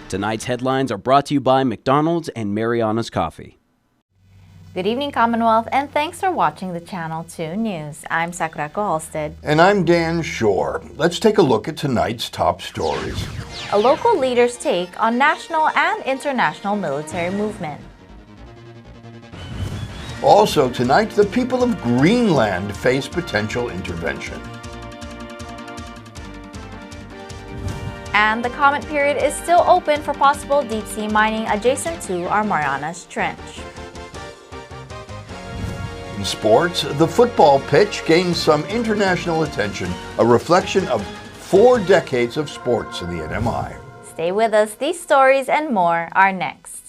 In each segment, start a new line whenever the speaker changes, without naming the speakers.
Tonight's headlines are brought to you by McDonald's and Marianas Coffee.
Good evening, Commonwealth, and thanks for watching the Channel 2 News. I'm Sakurako Halstead.
And I'm Dan Shore. Let's take a look at tonight's top stories.
A local leader's take on national and international military movement.
Also tonight, the people of Greenland face potential intervention.
And the comment period is still open for possible deep-sea mining adjacent to our Marianas Trench.
In sports, the football pitch gains some international attention, a reflection of 4 decades of sports in the NMI.
Stay with us. These stories and more are next.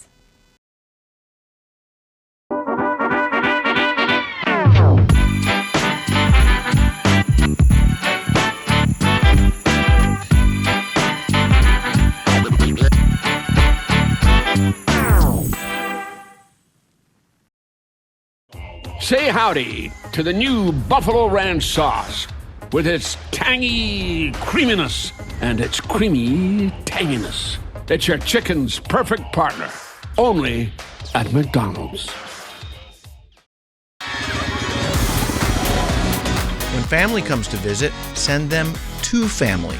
Say howdy to the new Buffalo Ranch sauce with its tangy creaminess and its creamy tanginess. It's your chicken's perfect partner, only at McDonald's.
When family comes to visit, send them to family.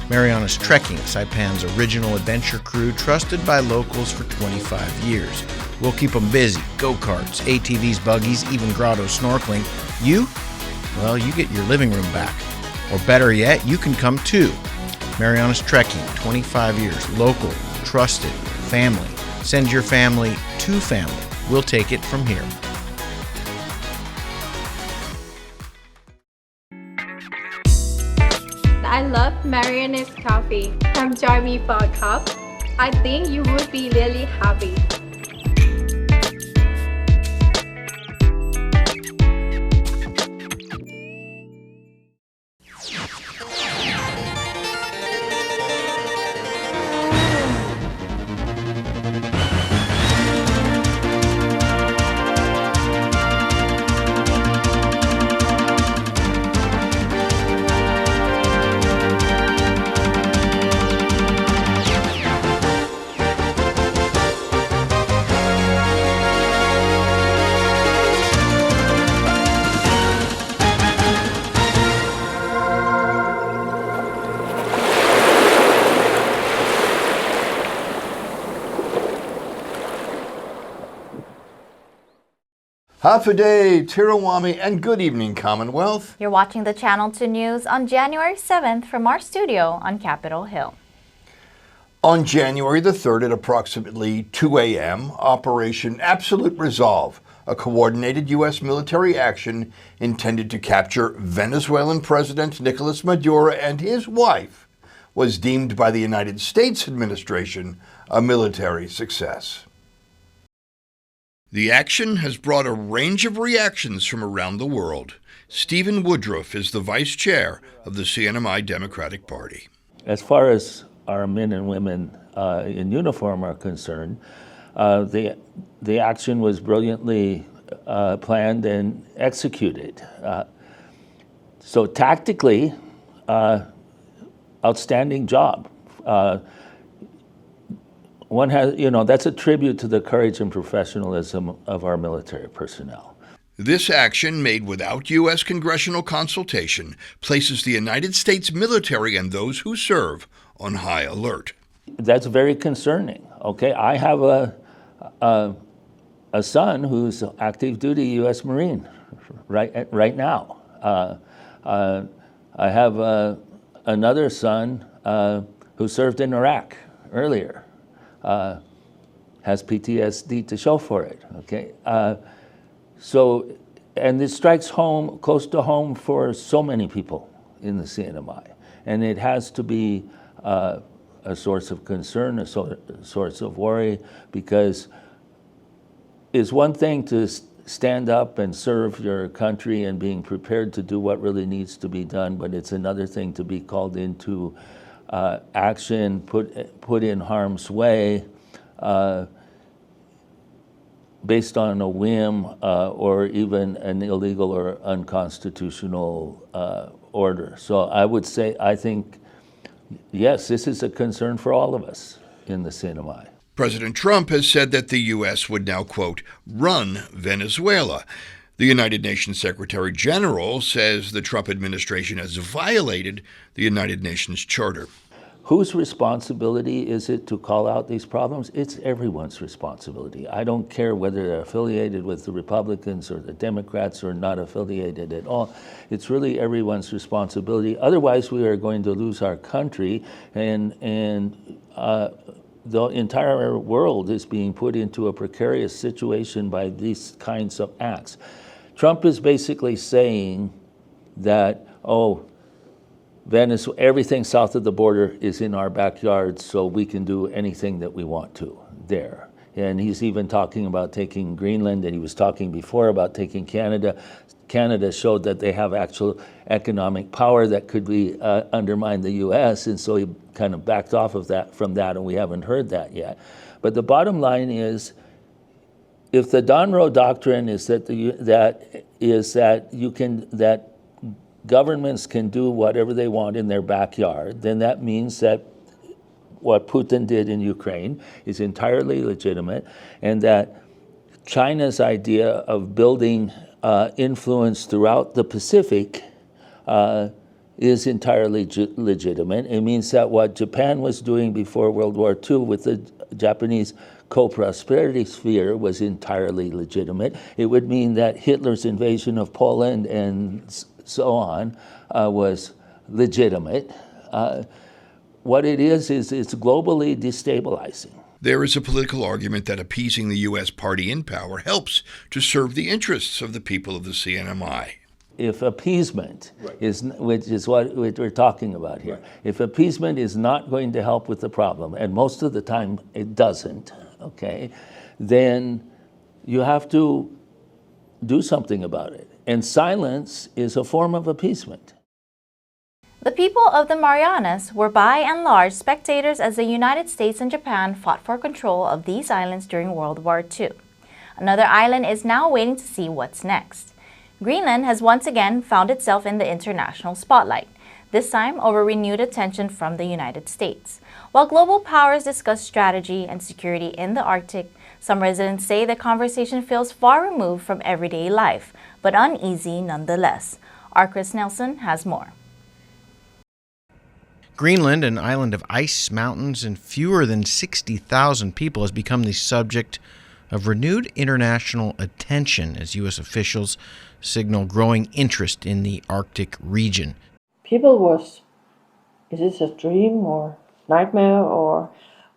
Marianas Trekking, Saipan's original adventure crew, trusted by locals for 25 years. We'll keep them busy. Go-karts, ATVs, buggies, even grotto snorkeling. You? Well, you get your living room back. Or better yet, you can come too. Marianas Trekking, 25 years. Local, trusted, family. Send your family to family. We'll take it from here.
I love Marianas coffee. Come join me for a cup. I think you would be really happy.
Hafaday, Tirawami, and good evening, Commonwealth.
You're watching the Channel 2 News on January 7th from our studio on Capitol Hill.
On January the 3rd at approximately 2 a.m., Operation Absolute Resolve, a coordinated U.S. military action intended to capture Venezuelan President Nicolas Madura and his wife, was deemed by the United States administration a military success. The action has brought a range of reactions from around the world. Stephen Woodruff is the vice chair of the CNMI Democratic Party.
As far as our men and women in uniform are concerned, the action was brilliantly planned and executed. So tactically, outstanding job. One has, that's a tribute to the courage and professionalism of our military personnel.
This action, made without U.S. congressional consultation, places the United States military and those who serve on high alert.
That's very concerning. Okay, I have a son who's active duty U.S. Marine right now. I have another son who served in Iraq earlier. Has PTSD to show for it, okay? So, and it strikes home, close to home for so many people in the CNMI. And it has to be a source of concern, a source of worry, because it's one thing to stand up and serve your country and being prepared to do what really needs to be done, but it's another thing to be called into action, put in harm's way, based on a whim or even an illegal or unconstitutional order. So I would say, I think, yes, this is a concern for all of us. in the CNMI.
President Trump has said that the U.S. would now, quote, run Venezuela. The United Nations Secretary General says the Trump administration has violated the United Nations Charter.
Whose responsibility is it to call out these problems? It's everyone's responsibility. I don't care whether they're affiliated with the Republicans or the Democrats or not affiliated at all. It's really everyone's responsibility. Otherwise, we are going to lose our country, and the entire world is being put into a precarious situation by these kinds of acts. Trump is basically saying that, Venezuela, everything south of the border is in our backyard, so we can do anything that we want to there. And he's even talking about taking Greenland, and he was talking before about taking Canada. Canada showed that they have actual economic power that could be undermine the U.S., and so he kind of backed off of that from that, and we haven't heard that yet. But the bottom line is, if the Donroe Doctrine is that governments can do whatever they want in their backyard, then that means that what Putin did in Ukraine is entirely legitimate, and that China's idea of building influence throughout the Pacific is entirely legitimate. It means that what Japan was doing before World War II with the Japanese co-prosperity sphere was entirely legitimate. It would mean that Hitler's invasion of Poland and so on was legitimate. What it is it's globally destabilizing.
There is a political argument that appeasing the U.S. party in power helps to serve the interests of the people of the CNMI.
If appeasement is, which is what we're talking about here, if appeasement is not going to help with the problem, and most of the time it doesn't, okay, then you have to do something about it. And silence is a form of appeasement.
The people of the Marianas were by and large spectators as the United States and Japan fought for control of these islands during World War II. Another island is now waiting to see what's next. Greenland has once again found itself in the international spotlight, this time over renewed attention from the United States. While global powers discuss strategy and security in the Arctic, some residents say the conversation feels far removed from everyday life, but uneasy nonetheless. Our Chris Nelson has more.
Greenland, an island of ice, mountains, and fewer than 60,000 people, has become the subject of renewed international attention as U.S. officials signal growing interest in the Arctic region.
People was, is this a dream or nightmare, or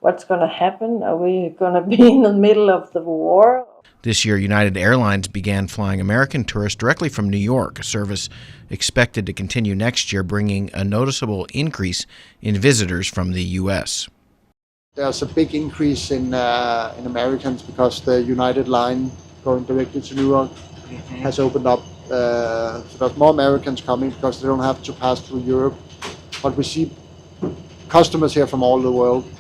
what's going to happen? Are we going to be in the middle of the war?
This year, United Airlines began flying American tourists directly from New York, a service expected to continue next year, bringing a noticeable increase in visitors from the U.S.
There's a big increase in Americans because the United line going directly to New York has opened up. So there's more Americans coming because they don't have to pass through Europe. But we see customers here from all over the world.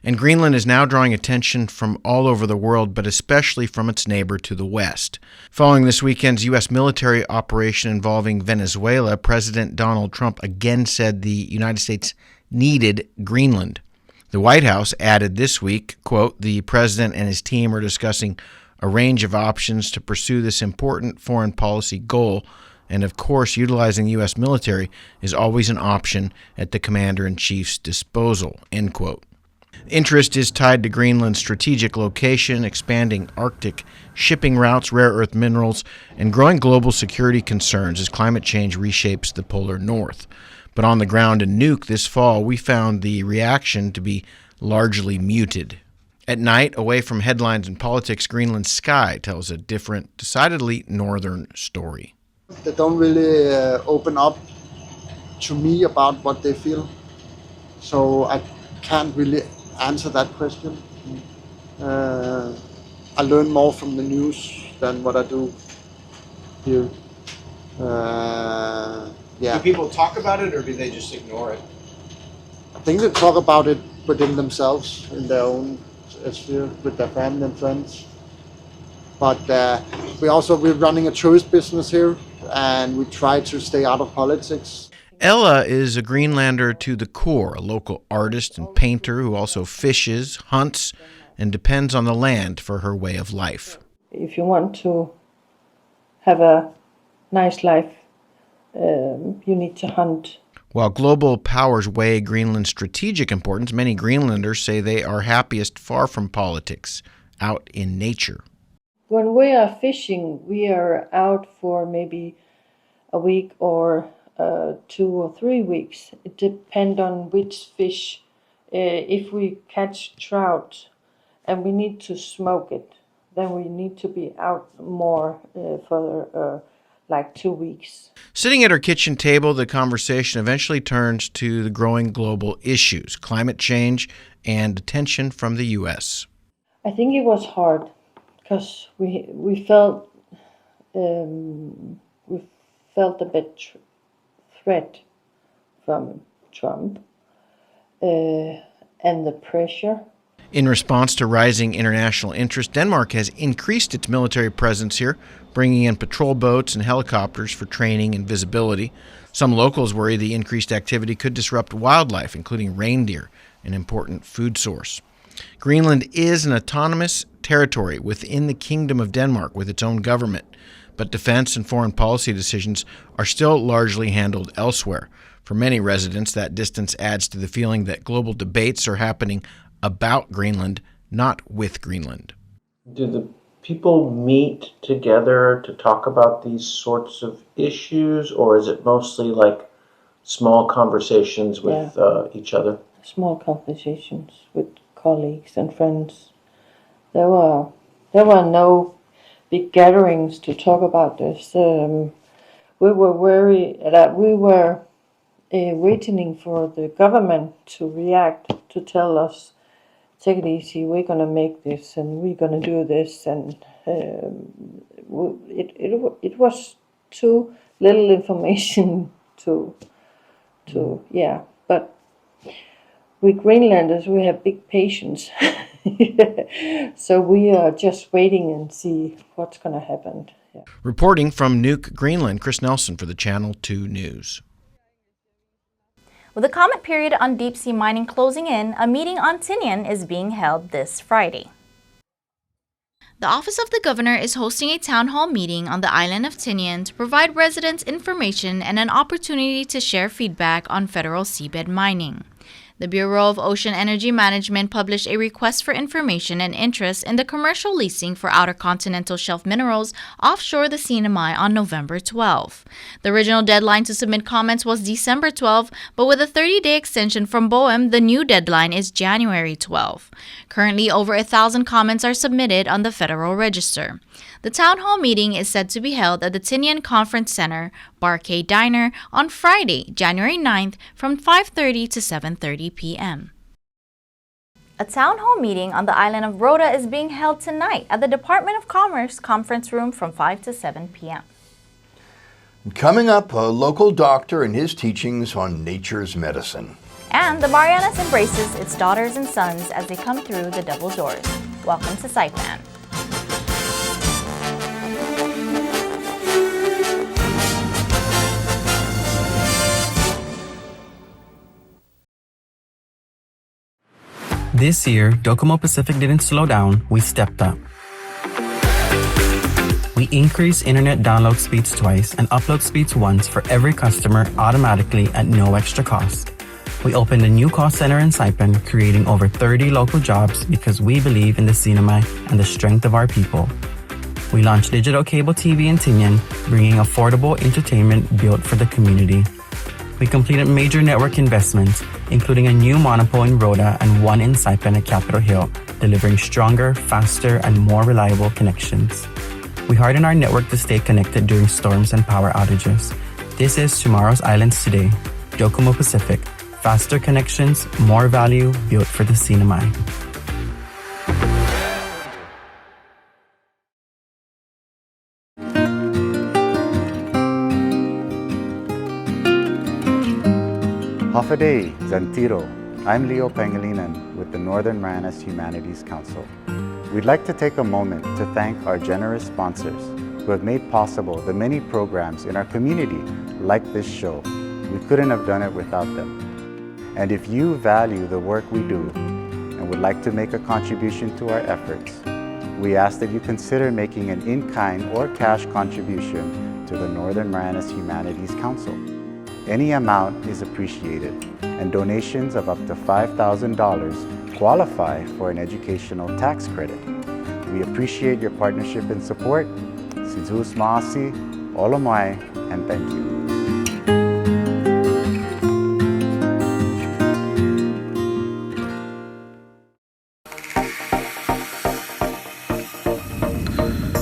And Greenland is now drawing attention from all over the world, but especially from its neighbor to the west. Following this weekend's U.S. military operation involving Venezuela, President Donald Trump again said the United States needed Greenland. The White House added this week, quote, "The president and his team are discussing a range of options to pursue this important foreign policy goal, and of course, utilizing the U.S. military is always an option at the commander-in-chief's disposal," end quote. Interest is tied to Greenland's strategic location, expanding Arctic shipping routes, rare earth minerals, and growing global security concerns as climate change reshapes the polar north. But on the ground in Nuuk this fall, we found the reaction to be largely muted. At night, away from headlines and politics, Greenland's sky tells a different, decidedly northern story.
They don't really open up to me about what they feel, so I can't really answer that question. I learn more from the news than what I do here.
Do people talk about it, or do they just ignore it?
I think they talk about it within themselves, in their own sphere, with their family and friends. But we're running a tourist business here, and we try to stay out of politics.
Ella is a Greenlander to the core, a local artist and painter who also fishes, hunts, and depends on the land for her way of life.
If you want to have a nice life, you need to hunt.
While global powers weigh Greenland's strategic importance, many Greenlanders say they are happiest far from politics, out in nature.
When we are fishing, we are out for maybe a week or 2 or 3 weeks. It depends on which fish. If we catch trout and we need to smoke it, then we need to be out more for like 2 weeks.
Sitting at her kitchen table, the conversation eventually turns to the growing global issues, climate change, and attention from the U.S.
I think it was hard because we felt a bit threat from Trump and the pressure.
In response to rising international interest, Denmark has increased its military presence here, bringing in patrol boats and helicopters for training and visibility. Some locals worry the increased activity could disrupt wildlife, including reindeer, an important food source. Greenland is an autonomous territory within the Kingdom of Denmark with its own government, but defense and foreign policy decisions are still largely handled elsewhere. For many residents, that distance adds to the feeling that global debates are happening about Greenland, not with Greenland.
Do the people meet together to talk about these sorts of issues, or is it mostly like small conversations with each other?
Small conversations with colleagues and friends. There were no big gatherings to talk about this. We were worried that we were waiting for the government to react, to tell us, take it easy, we're going to make this and we're going to do this. And it was too little information to but with Greenlanders, we have big patience. So we are just waiting and see what's going to happen. Yeah.
Reporting from Nuuk, Greenland, Chris Nelson for the Channel 2 News.
With the comment period on deep-sea mining closing in, a meeting on Tinian is being held this Friday. The Office of the Governor is hosting a town hall meeting on the island of Tinian to provide residents information and an opportunity to share feedback on federal seabed mining. The Bureau of Ocean Energy Management published a request for information and interest in the commercial leasing for outer continental shelf minerals offshore the Sinai on November 12. The original deadline to submit comments was December 12, but with a 30-day extension from BOEM, the new deadline is January 12. Currently, over 1,000 comments are submitted on the Federal Register. The town hall meeting is said to be held at the Tinian Conference Center, Barcade Diner, on Friday, January 9th from 5:30 to 7:30 p.m. A town hall meeting on the island of Rota is being held tonight at the Department of Commerce conference room from 5 to 7 p.m.
Coming up, a local doctor and his teachings on nature's medicine.
And the Marianas embraces its daughters and sons as they come through the double doors. Welcome to Saipan.
This year, Docomo Pacific didn't slow down, we stepped up. We increased internet download speeds twice and upload speeds once for every customer automatically at no extra cost. We opened a new call center in Saipan, creating over 30 local jobs because we believe in the Sinai and the strength of our people. We launched digital cable TV in Tinian, bringing affordable entertainment built for the community. We completed major network investments, including a new monopole in Rota and one in Saipan at Capitol Hill, delivering stronger, faster, and more reliable connections. We hardened our network to stay connected during storms and power outages. This is Tomorrow's Islands Today, Docomo Pacific. Faster connections, more value, built for the Sinai.
Hafaday, Zantiro. I'm Leo Pangilinan with the Northern Marianas Humanities Council. We'd like to take a moment to thank our generous sponsors who have made possible the many programs in our community like this show. We couldn't have done it without them. And if you value the work we do and would like to make a contribution to our efforts, we ask that you consider making an in-kind or cash contribution to the Northern Marianas Humanities Council. Any amount is appreciated, and donations of up to $5,000 qualify for an educational tax credit. We appreciate your partnership and support. Sizus Maasi, Olomai, and thank you.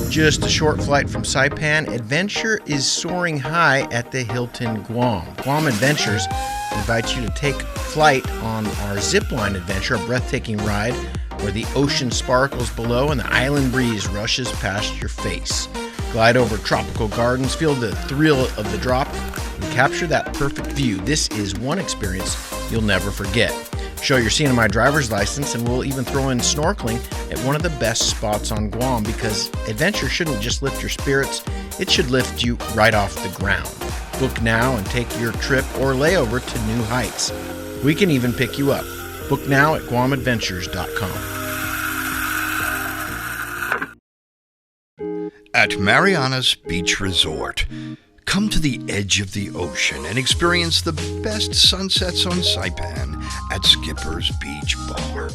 Just a short flight from Saipan, adventure is soaring high at the Hilton Guam. Guam Adventures invites you to take flight on our zipline adventure, a breathtaking ride where the ocean sparkles below and the island breeze rushes past your face. Glide over tropical gardens, feel the thrill of the drop, and capture that perfect view. This is one experience you'll never forget. Show your CNMI driver's license, and we'll even throw in snorkeling at one of the best spots on Guam, because adventure shouldn't just lift your spirits, it should lift you right off the ground. Book now and take your trip or layover to new heights. We can even pick you up. Book now at guamadventures.com.
At Marianas Beach Resort, come to the edge of the ocean and experience the best sunsets on Saipan at Skipper's Beach Bar.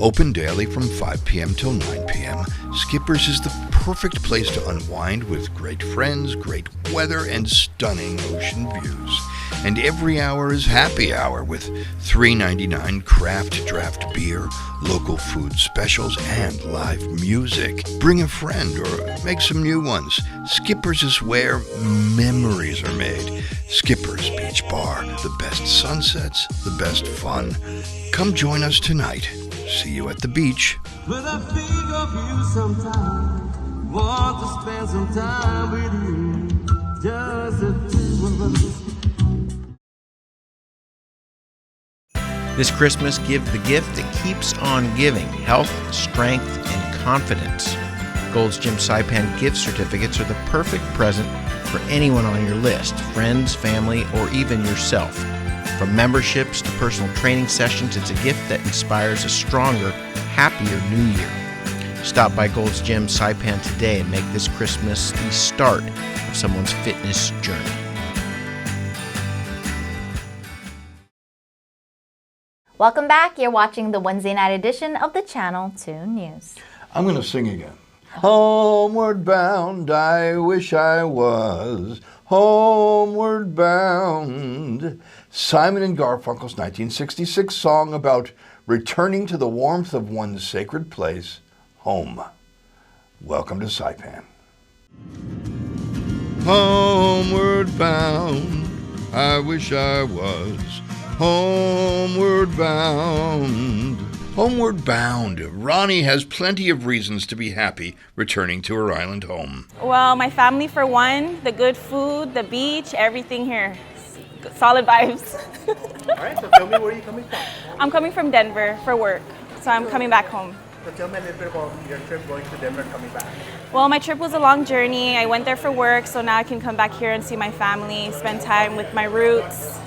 Open daily from 5 p.m. till 9 p.m., Skipper's is the perfect place to unwind with great friends, great weather, and stunning ocean views. And every hour is happy hour with $3.99 craft draft beer, local food specials, and live music. Bring a friend or make some new ones. Skipper's is where memories are made. Skipper's Beach Bar, the best sunsets, the best fun. Come join us tonight. See you at the beach.
When I think of you sometimes, want to spend some time with you, just the two of us.
This Christmas, give the gift that keeps on giving: health, strength, and confidence. Gold's Gym Saipan gift certificates are the perfect present for anyone on your list, friends, family, or even yourself. From memberships to personal training sessions, it's a gift that inspires a stronger, happier New Year. Stop by Gold's Gym Saipan today and make this Christmas the start of someone's fitness journey.
Welcome back. You're watching the Wednesday night edition of the Channel 2 News.
I'm going to sing again. Homeward bound, I wish I was homeward bound. Simon and Garfunkel's 1966 song about returning to the warmth of one's sacred place, home. Welcome to Saipan. Homeward bound, I wish I was homeward bound. Homeward bound. Ronnie has plenty of reasons to be happy returning to her island home.
Well, my family for one, the good food, the beach, everything here. Solid vibes.
All right, so tell me, where are you coming from?
I'm coming from Denver for work, so I'm coming back home.
So tell me a little bit about your trip going to Denver and coming back.
Well, my trip was a long journey. I went there for work, so now I can come back here and see my family, spend time with my roots,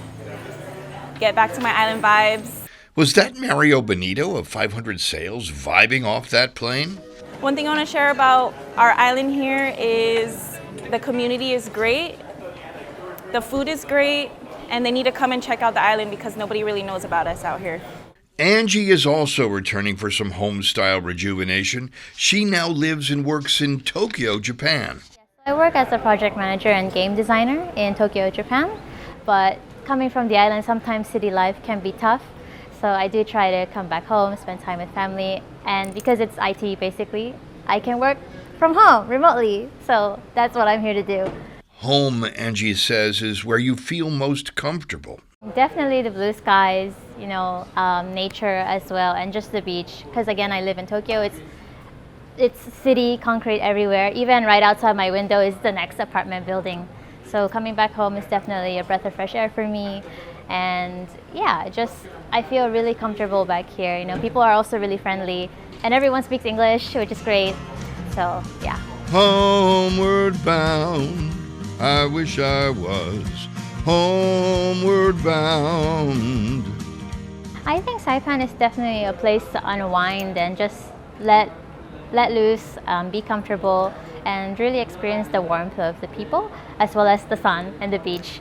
get back to my island vibes.
Was that Mario Benito of 500 Sails vibing off that plane?
One thing I want to share about our island here is the community is great, the food is great, and they need to come and check out the island because nobody really knows about us out here.
Angie is also returning for some home-style rejuvenation. She now lives and works in Tokyo, Japan.
I work as a project manager and game designer in Tokyo, Japan, but coming from the island, sometimes city life can be tough. So I do try to come back home, spend time with family, and because it's IT basically, I can work from home remotely. So that's what I'm here to do.
Home, Angie says, is where you feel most comfortable.
Definitely the blue skies, nature as well, and just the beach. Because again, I live in Tokyo. It's city, concrete everywhere. Even right outside my window is the next apartment building. So coming back home is definitely a breath of fresh air for me. And yeah, I feel really comfortable back here. People are also really friendly, and everyone speaks English, which is great. So yeah.
Homeward bound, I wish I was homeward bound.
I think Saipan is definitely a place to unwind and just let loose, be comfortable, and really experience the warmth of the people as well as the sun and the beach.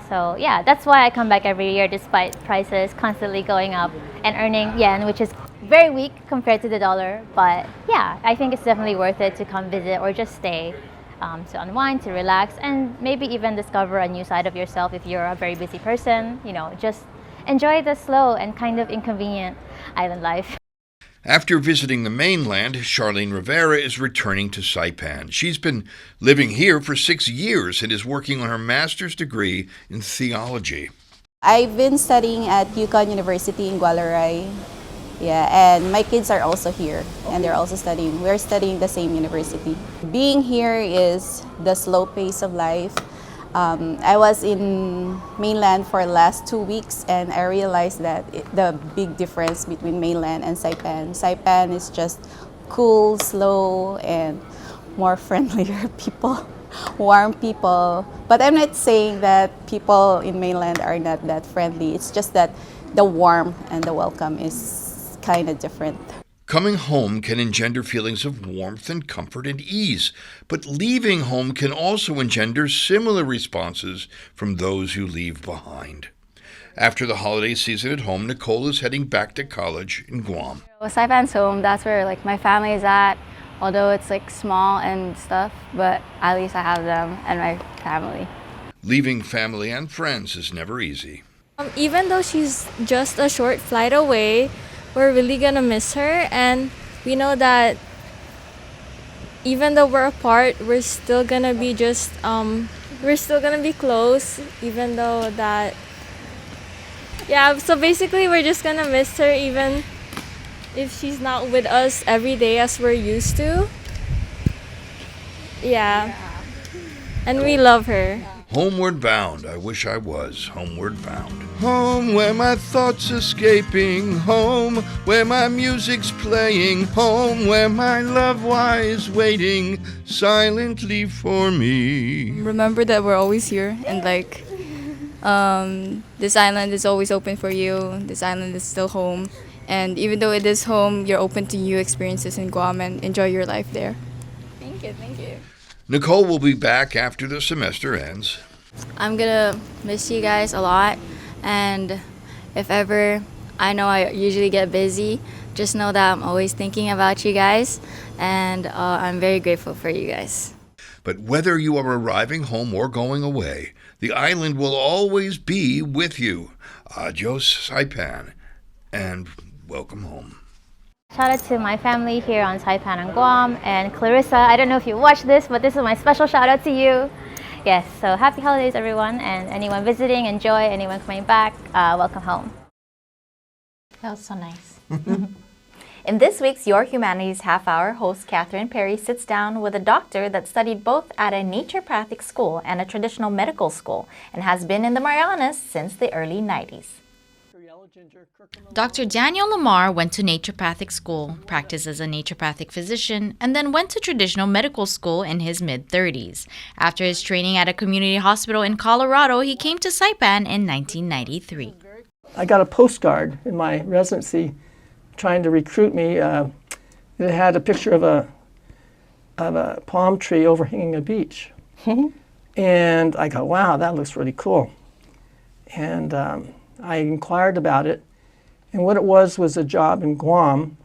So yeah, that's why I come back every year despite prices constantly going up and earning yen, which is very weak compared to the dollar. But yeah, I think it's definitely worth it to come visit or just stay to unwind, to relax, and maybe even discover a new side of yourself if you're a very busy person. You know, just enjoy the slow and kind of inconvenient island life.
After visiting the mainland, Charlene Rivera is returning to Saipan. She's been living here for 6 years and is working on her master's degree in theology.
I've been studying at UConn University in Gualaray. Yeah, and my kids are also here, and they're also studying. We're studying the same university. Being here is the slow pace of life. I was in mainland for the last 2 weeks, and I realized that the big difference between mainland and Saipan. Saipan is just cool, slow, and more friendlier people, warm people. But I'm not saying that people in mainland are not that friendly. It's just that the warmth and the welcome is kind of different.
Coming home can engender feelings of warmth and comfort and ease, but leaving home can also engender similar responses from those who leave behind. After the holiday season at home, Nicole is heading back to college in Guam.
Saipan's home, that's where my family is at, although it's small and stuff, but at least I have them and my family.
Leaving family and friends is never easy.
Even though she's just a short flight away, we're really gonna miss her, and we know that even though we're apart, we're still gonna be we're still gonna be close, even though that, yeah, so basically we're just gonna miss her even if she's not with us every day as we're used to. Yeah. And we love her.
Homeward bound, I wish I was homeward bound. Home where my thoughts escaping, home where my music's playing, home where my love lies waiting silently for me.
Remember that we're always here, and this island is always open for you. This island is still home, and even though it is home, you're open to new experiences in Guam and enjoy your life there. Thank you.
Nicole will be back after the semester ends.
I'm gonna miss you guys a lot, and if ever, I know I usually get busy, just know that I'm always thinking about you guys, and I'm very grateful for you guys.
But whether you are arriving home or going away, the island will always be with you. Adios, Saipan, and welcome home.
Shout out to my family here on Saipan and Guam, and Clarissa, I don't know if you watch this, but this is my special shout out to you. Yes, so happy holidays everyone, and anyone visiting, enjoy, anyone coming back, welcome home.
That was so nice. In this week's Your Humanities Half-Hour, host Catherine Perry sits down with a doctor that studied both at a naturopathic school and a traditional medical school and has been in the Marianas since the early 90s.
Dr. Daniel Lamar went to naturopathic school, practiced as a naturopathic physician, and then went to traditional medical school in his mid-30s. After his training at a community hospital in Colorado, he came to Saipan in 1993.
I got a postcard in my residency trying to recruit me. It had a picture of a palm tree overhanging a beach. And I go, wow, that looks really cool. And I inquired about it, and what it was a job in Guam,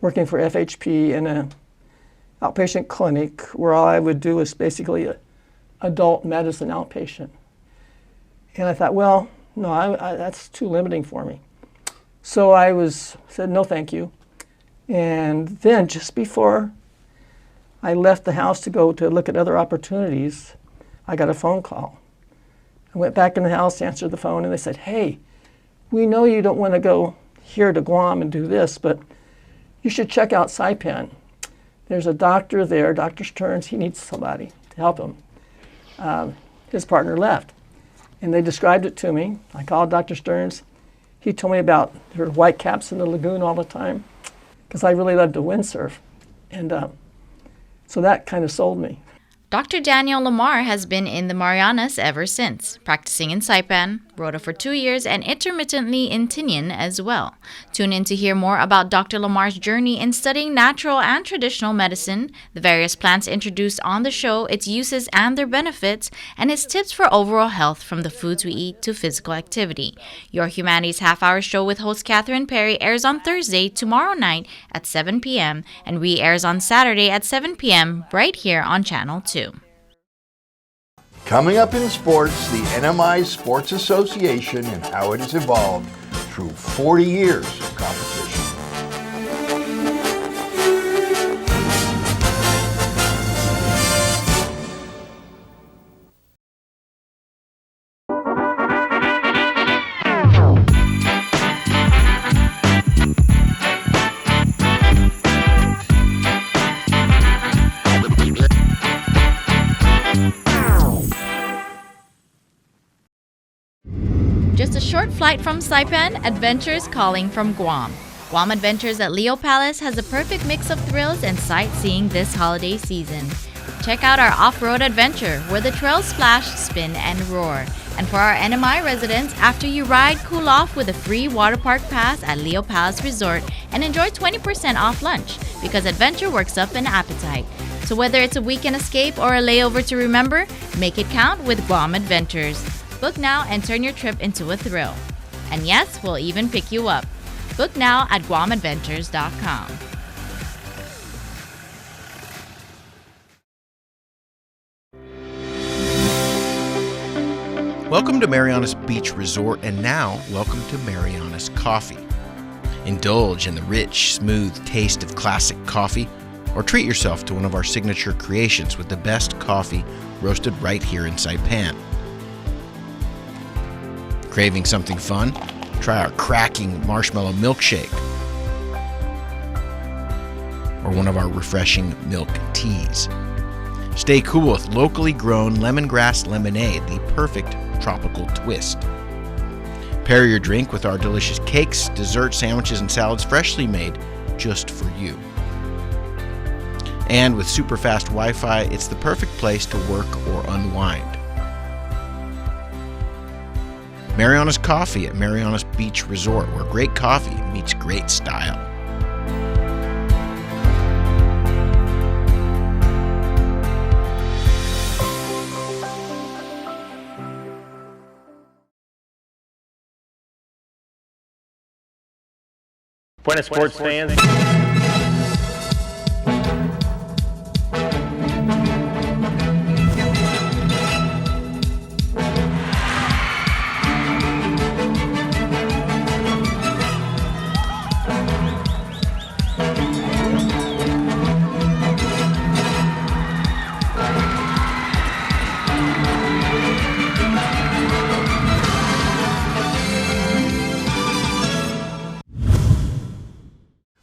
working for FHP in an outpatient clinic where all I would do is basically adult medicine outpatient. And I thought, well, no, that's too limiting for me. So I said, no, thank you. And then just before I left the house to go to look at other opportunities, I got a phone call. I went back in the house, answered the phone, and they said, hey, we know you don't want to go here to Guam and do this, but you should check out Saipan. There's a doctor there, Dr. Stearns, he needs somebody to help him. His partner left, and they described it to me. I called Dr. Stearns. He told me about there were white caps in the lagoon all the time, because I really love to windsurf. And so that kind of sold me.
Dr. Daniel Lamar has been in the Marianas ever since, practicing in Saipan, Rota for 2 years, and intermittently in Tinian as well. Tune in to hear more about Dr. Lamar's journey in studying natural and traditional medicine, the various plants introduced on the show, its uses and their benefits, and his tips for overall health from the foods we eat to physical activity. Your Humanities Half-Hour show with host Catherine Perry airs on Thursday, tomorrow night at 7 p.m. and re-airs on Saturday at 7 p.m. right here on Channel 2.
Coming up in sports, the NMI Sports Association and how it has evolved through 40 years of competition.
Just a short flight from Saipan, adventures calling from Guam. Guam Adventures at Leo Palace has a perfect mix of thrills and sightseeing this holiday season. Check out our off-road adventure where the trails splash, spin, and roar. And for our NMI residents, after you ride, cool off with a free water park pass at Leo Palace Resort and enjoy 20% off lunch because adventure works up an appetite. So whether it's a weekend escape or a layover to remember, make it count with Guam Adventures. Book now and turn your trip into a thrill. And yes, we'll even pick you up. Book now at GuamAdventures.com.
Welcome to Marianas Beach Resort, and now welcome to Marianas Coffee. Indulge in the rich, smooth taste of classic coffee, or treat yourself to one of our signature creations with the best coffee roasted right here in Saipan. Craving something fun? Try our cracking marshmallow milkshake or one of our refreshing milk teas. Stay cool with locally grown lemongrass lemonade, the perfect tropical twist. Pair your drink with our delicious cakes, desserts, sandwiches, and salads freshly made just for you. And with super fast Wi-Fi, it's the perfect place to work or unwind. Marianas Coffee at Marianas Beach Resort, where great coffee meets great style.
Buenas sports fans.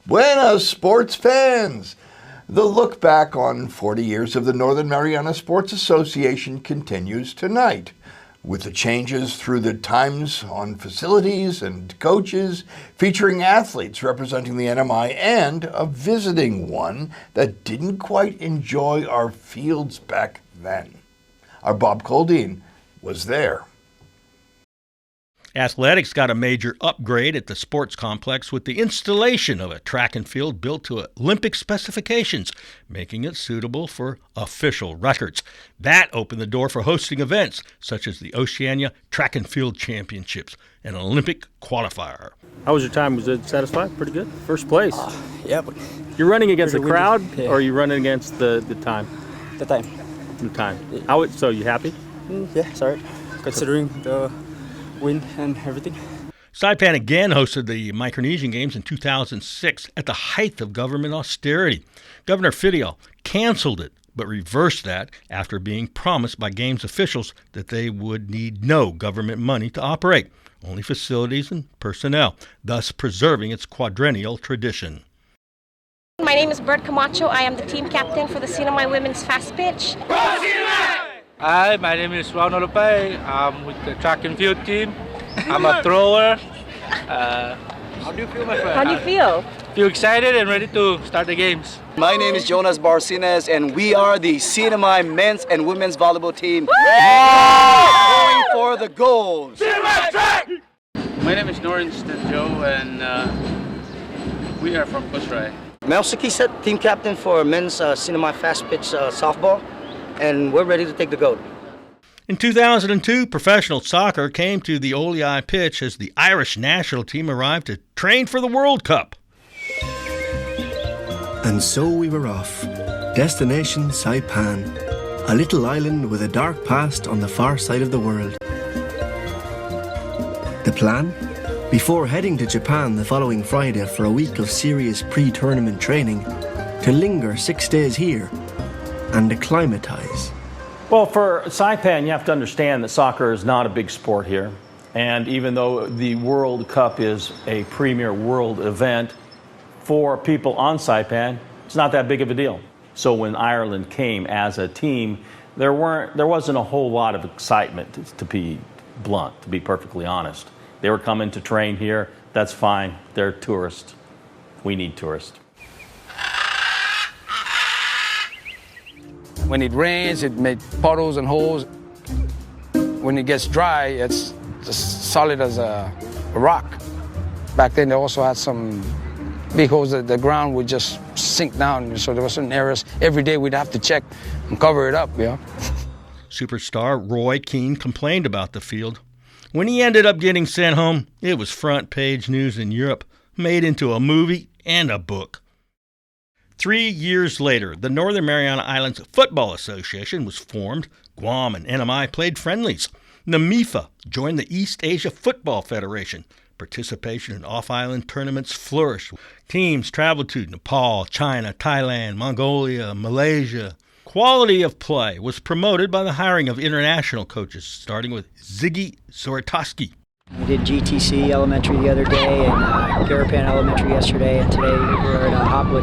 Buenas sports fans! The look back on 40 years of the Northern Marianas Sports Association continues tonight, with the changes through the times on facilities and coaches, featuring athletes representing the NMI and a visiting one that didn't quite enjoy our fields back then. Our Bob Coldine was there.
Athletics got a major upgrade at the sports complex with the installation of a track and field built to Olympic specifications, making it suitable for official records. That opened the door for hosting events such as the Oceania Track and Field Championships, an Olympic qualifier.
How was your time? Was it satisfied? Pretty good. First place.
Yeah, but
you're running against the crowd,
yeah.
or are you running against the time?
The time.
The time. How? So you happy?
Yeah, sorry. Considering the wind and everything.
Saipan again hosted the Micronesian Games in 2006 at the height of government austerity. Governor Fidel canceled it, but reversed that after being promised by Games officials that they would need no government money to operate, only facilities and personnel, thus preserving its quadrennial tradition.
My name is Bert Camacho. I am the team captain for the Sinamay Women's Fast Pitch.
Hi, my name is Juan Olopay. I'm with the track and field team. I'm a thrower.
How do you feel, my friend? How do you feel?
feel excited and ready to start the games.
My name is Jonas Barcines, and we are the CNMI men's and women's volleyball team. Going for the goals.
My name is Norin Joe, and we are from Kusrai.
Mel Sakisa, team captain for men's CNMI fast pitch softball, and we're ready to take the goal.
In 2002, professional soccer came to the Olei pitch as the Irish national team arrived to train for the World Cup.
And so we were off. Destination Saipan, a little island with a dark past on the far side of the world. The plan? Before heading to Japan the following Friday for a week of serious pre-tournament training, to linger 6 days here and acclimatise.
Well, for Saipan, you have to understand that soccer is not a big sport here. And even though the World Cup is a premier world event, for people on Saipan, it's not that big of a deal. So when Ireland came as a team, there wasn't a whole lot of excitement, to be blunt, to be perfectly honest. They were coming to train here. That's fine. They're tourists. We need tourists.
When it rains, it makes puddles and holes. When it gets dry, it's just solid as a rock. Back then, they also had some big holes that the ground would just sink down. So there were certain areas every day we'd have to check and cover it up,
Superstar Roy Keane complained about the field. When he ended up getting sent home, it was front page news in Europe, made into a movie and a book. 3 years later, the Northern Mariana Islands Football Association was formed. Guam and NMI played friendlies. The MIFA joined the East Asia Football Federation. Participation in off-island tournaments flourished. Teams traveled to Nepal, China, Thailand, Mongolia, Malaysia. Quality of play was promoted by the hiring of international coaches, starting with Ziggy Zoratoski.
We did GTC Elementary the other day and Garapan Elementary yesterday, and today we're at Hopwood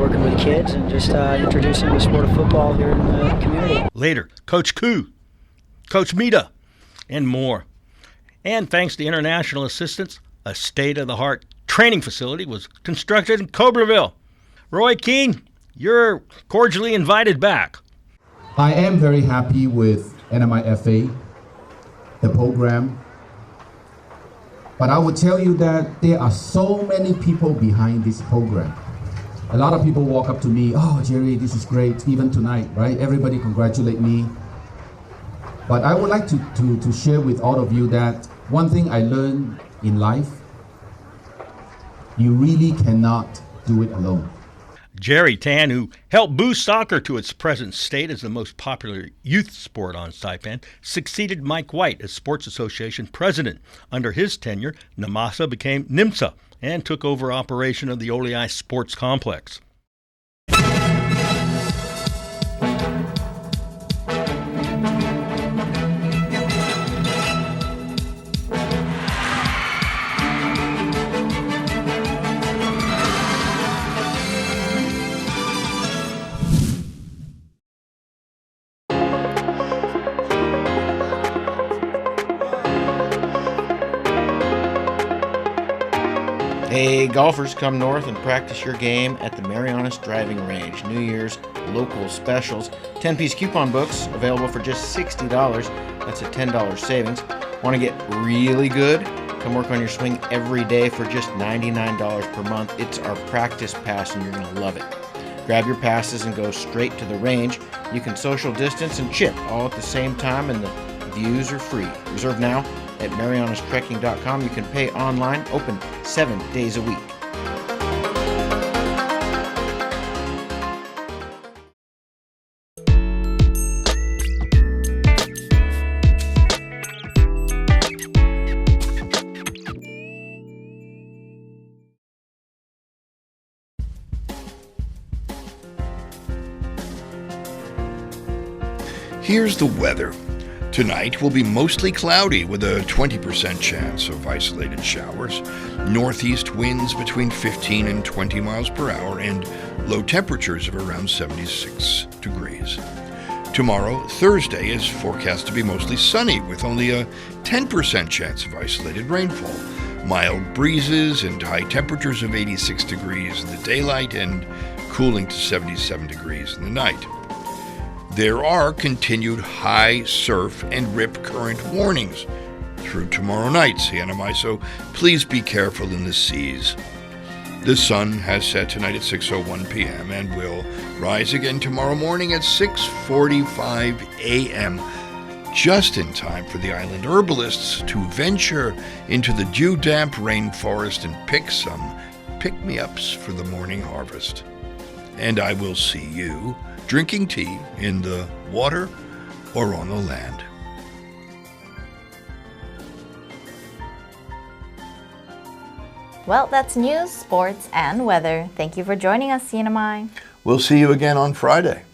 working with kids and just introducing the sport of football here in the community.
Later, Coach Koo, Coach Mita, and more. And thanks to international assistance, a state-of-the-art training facility was constructed in Cobreville. Roy Keane, you're cordially invited back.
I am very happy with NMIFA, the program. But I would tell you that there are so many people behind this program. A lot of people walk up to me, "Oh, Jerry, this is great," even tonight, right? Everybody congratulate me. But I would like to share with all of you that one thing I learned in life, you really cannot do it alone.
Jerry Tan, who helped boost soccer to its present state as the most popular youth sport on Saipan, succeeded Mike White as Sports Association president. Under his tenure, NMASA became NIMSA and took over operation of the Olei Sports Complex.
Hey, golfers, come north and practice your game at the Marianas Driving Range. New Year's local specials. 10-piece coupon books available for just $60. That's a $10 savings. Want to get really good? Come work on your swing every day for just $99 per month. It's our practice pass and you're going to love it. Grab your passes and go straight to the range. You can social distance and chip all at the same time, and the views are free. Reserve now at marianastrekking.com. You can pay online, open 7 days a week.
Here's the weather. Tonight will be mostly cloudy with a 20% chance of isolated showers. Northeast winds between 15 and 20 miles per hour and low temperatures of around 76 degrees. Tomorrow, Thursday, is forecast to be mostly sunny with only a 10% chance of isolated rainfall. mild breezes and high temperatures of 86 degrees in the daylight and cooling to 77 degrees in the night. There are continued high surf and rip current warnings through tomorrow night, CNMI, so please be careful in the seas. The sun has set tonight at 6:01 p.m. and will rise again tomorrow morning at 6:45 a.m., just in time for the island herbalists to venture into the dew-damp rainforest and pick some pick-me-ups for the morning harvest. And I will see you drinking tea in the water or on the land.
Well, that's news, sports, and weather. Thank you for joining us, CNMI.
We'll see you again on Friday.